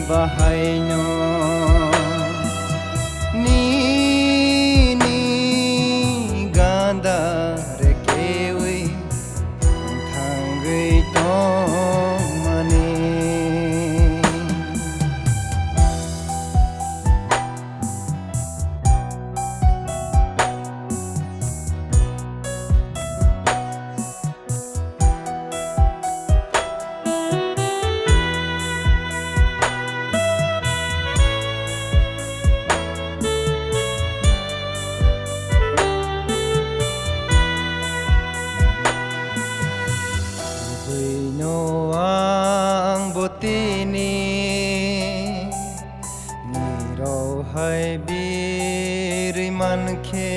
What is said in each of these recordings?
bahaino ni ganda re kewi thangai tong mani Tini niro hai biri manke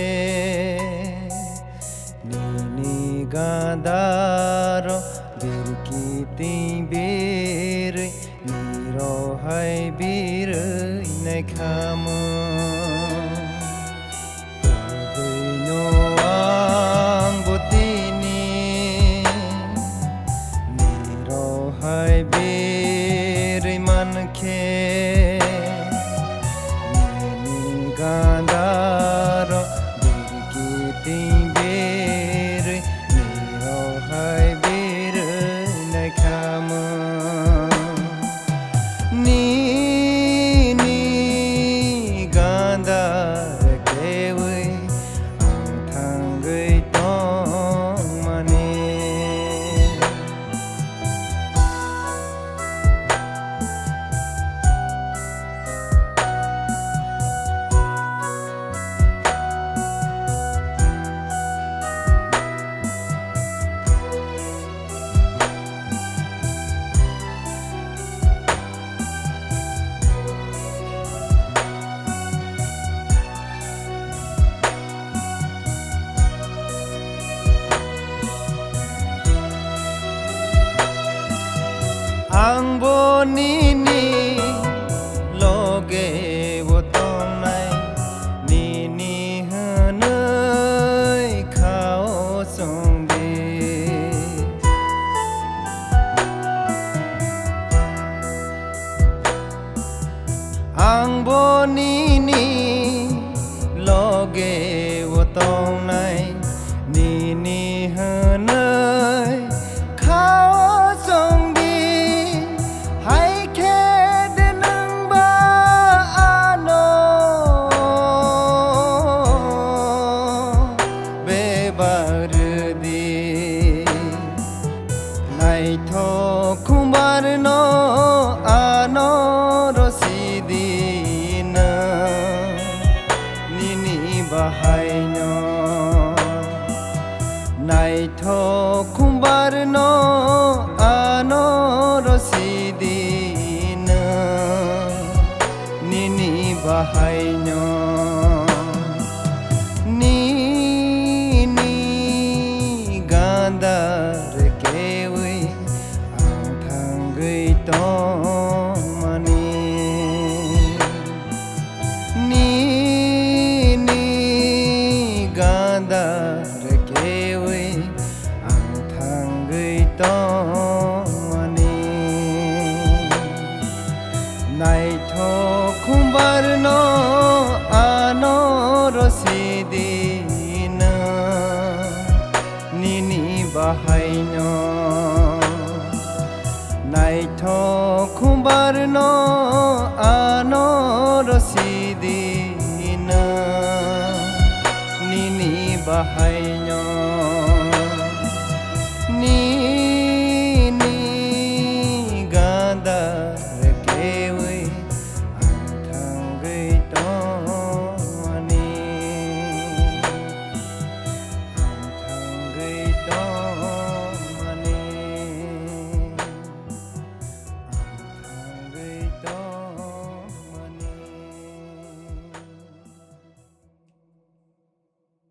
nini gadaro birkiti bir niro hai bir nekhamu no ang botini niro hai manke nini gandaro birkiti bir niro hai bir nekhamu nini gandar kewi ang thangai tong mani ang bonini loge botong nai nini hanai khao song de ang bonini loge botong nai nini hanai khao kumbar no ano rosidina nini bahaino naitho kumbar no ano rosidina nini bahaino nini gandar kewi tong mani nini gandar kewi ang thangai tong mani naitho kumbar no ano rosidina nini bahaino naitho kumbar no